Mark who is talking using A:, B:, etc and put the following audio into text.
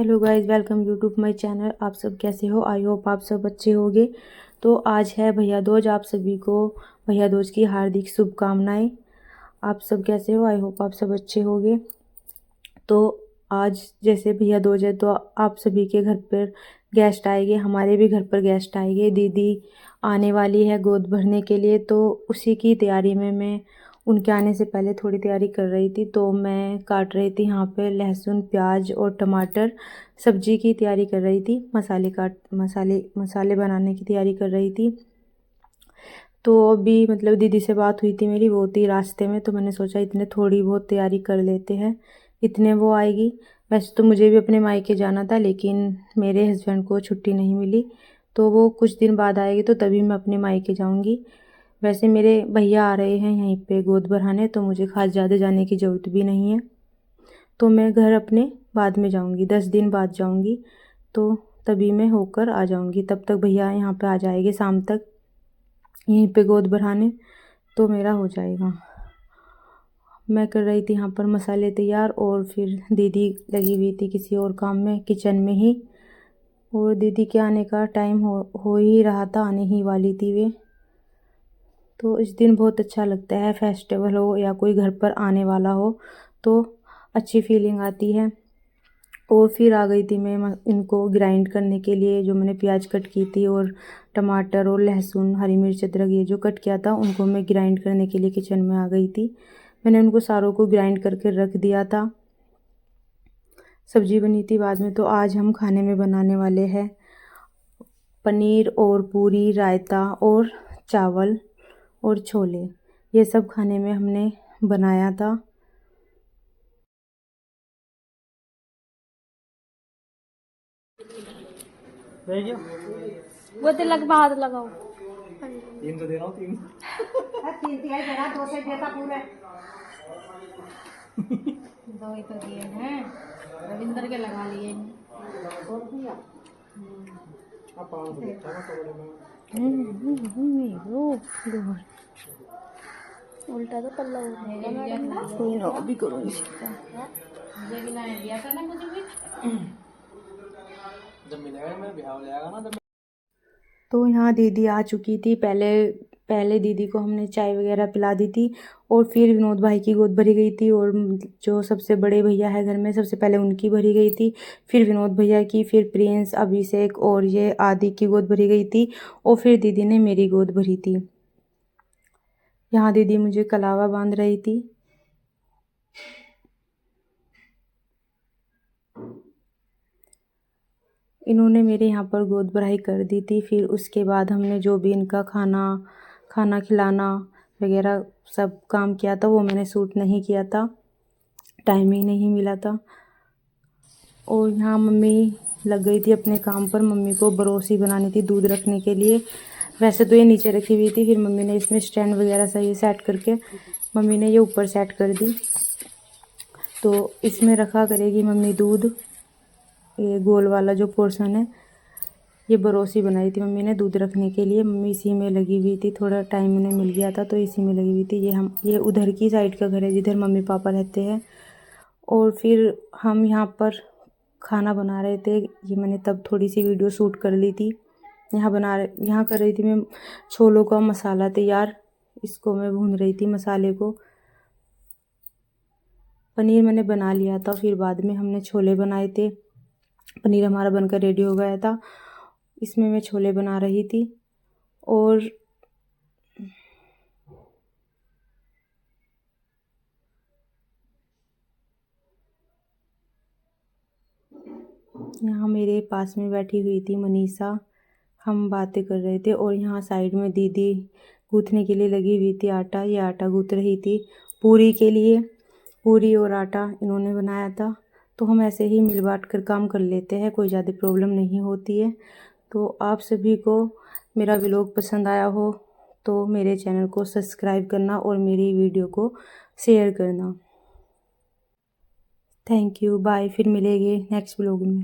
A: Hello guys, welcome you to my channel. आप सब कैसे हो? आई होप आप सब अच्छे होंगे। तो आज है भैया दूज। आप सभी को भैया दूज की हार्दिक शुभकामनाएं। आप सब कैसे हो? आई होप आप सब अच्छे होंगे। तो आज जैसे भैया दूज है तो आप सभी के घर पर गेस्ट आएंगे, हमारे भी घर पर गेस्ट आएंगे। दीदी आने वाली है गोद भरने के लिए, तो उसी की तैयारी में मैं उनके आने से पहले थोड़ी तैयारी कर रही थी। तो मैं काट रही थी यहाँ पे लहसुन, प्याज और टमाटर। सब्जी की तैयारी कर रही थी, मसाले बनाने की तैयारी कर रही थी। तो अभी मतलब दीदी से बात हुई थी मेरी, वो थी रास्ते में, तो मैंने सोचा इतने थोड़ी बहुत तैयारी कर लेते हैं, इतने वो आएगी। वैसे तो मुझे भी अपने मायके जाना था, लेकिन मेरे हस्बैंड को छुट्टी नहीं मिली, तो वो कुछ दिन बाद आएगी, तो तभी मैं अपने मायके जाऊंगी। वैसे मेरे भैया आ रहे हैं यहीं पे गोद भराने, तो मुझे खास ज़्यादा जाने की ज़रूरत भी नहीं है। तो मैं घर अपने बाद में जाऊंगी, 10 दिन बाद जाऊंगी, तो तभी मैं होकर आ जाऊंगी। तब तक भैया यहाँ पे आ जाएंगे शाम तक यहीं पे गोद भराने, तो मेरा हो जाएगा। मैं कर रही थी यहाँ पर मसाले तैयार, और फिर दीदी लगी हुई थी किसी और काम में किचन में ही। और दीदी के आने का टाइम हो ही रहा था, आने ही वाली थी वे। तो इस दिन बहुत अच्छा लगता है, फेस्टिवल हो या कोई घर पर आने वाला हो तो अच्छी फीलिंग आती है। और फिर आ गई थी मैं इनको ग्राइंड करने के लिए। जो मैंने प्याज कट की थी और टमाटर और लहसुन, हरी मिर्च, अदरक ये जो कट किया था, उनको मैं ग्राइंड करने के लिए किचन में आ गई थी। मैंने उनको सारों को ग्राइंड करके रख दिया था। सब्जी बनी थी बाद में। तो आज हम खाने में बनाने वाले हैं पनीर और पूरी, रायता और चावल और छोले। ये सब खाने में हमने बनाया था।
B: वो तिलक में हाथ लगाओ।
C: 3 तो दे रहा हूँ 3
B: तीन तिहाई देना, दो से देता पूरे। दो ही तो दिए हैं, रविंदर के लगा लिए।
C: अब 500 देता है तो बड़े
B: उल्टा तो पल्ला उठेगा मैडम ना।
A: कोई ना, अभी करूँगी सीधा।
B: मुझे भी लाने दिया था ना, मुझे भी।
C: जब मिलेगा मेरा ब्याह हो जाएगा ना, तब
A: तो यहाँ दीदी आ चुकी थी। पहले पहले दीदी को हमने चाय वगैरह पिला दी थी, और फिर विनोद भाई की गोद भरी गई थी। और जो सबसे बड़े भैया है घर में, सबसे पहले उनकी भरी गई थी, फिर विनोद भैया की, फिर प्रिंस, अभिषेक और ये आदि की गोद भरी गई थी, और फिर दीदी ने मेरी गोद भरी थी। यहाँ दीदी मुझे कलावा बांध रही थी। इन्होंने मेरे यहाँ पर गोद भराई कर दी थी। फिर उसके बाद हमने जो भी इनका खाना खिलाना वगैरह सब काम किया था, वो मैंने शूट नहीं किया था, टाइम ही नहीं मिला था। और यहाँ मम्मी लग गई थी अपने काम पर। मम्मी को बरोसी बनानी थी दूध रखने के लिए। वैसे तो ये नीचे रखी हुई थी, फिर मम्मी ने इसमें स्टैंड वगैरह सही सेट करके मम्मी ने ये ऊपर सेट कर दी। तो इसमें रखा करेगी मम्मी दूध। ये गोल वाला जो पोर्शन है, ये बरोसी बनाई थी मम्मी ने दूध रखने के लिए। मम्मी इसी में लगी हुई थी, थोड़ा टाइम उन्हें मिल गया था तो इसी में लगी हुई थी। ये उधर की साइड का घर है जिधर मम्मी पापा रहते हैं। और फिर हम यहाँ पर खाना बना रहे थे। ये मैंने तब थोड़ी सी वीडियो शूट कर ली थी। यहाँ कर रही थी मैं छोलों का मसाला तैयार। इसको मैं भून रही थी मसाले को। पनीर मैंने बना लिया था, फिर बाद में हमने छोले बनाए थे। पनीर हमारा बनकर रेडी हो गया था। इसमें मैं छोले बना रही थी। और यहाँ मेरे पास में बैठी हुई थी मनीषा, हम बातें कर रहे थे। और यहाँ साइड में दीदी गूँथने के लिए लगी हुई थी आटा। ये आटा गूँथ रही थी पूरी के लिए। पूरी और आटा इन्होंने बनाया था। तो हम ऐसे ही मिल बांट कर काम कर लेते हैं, कोई ज़्यादा प्रॉब्लम नहीं होती है। तो आप सभी को मेरा व्लॉग पसंद आया हो तो मेरे चैनल को सब्सक्राइब करना और मेरी वीडियो को शेयर करना। Thank you, bye. फिर मिलेंगे नेक्स्ट व्लॉग में।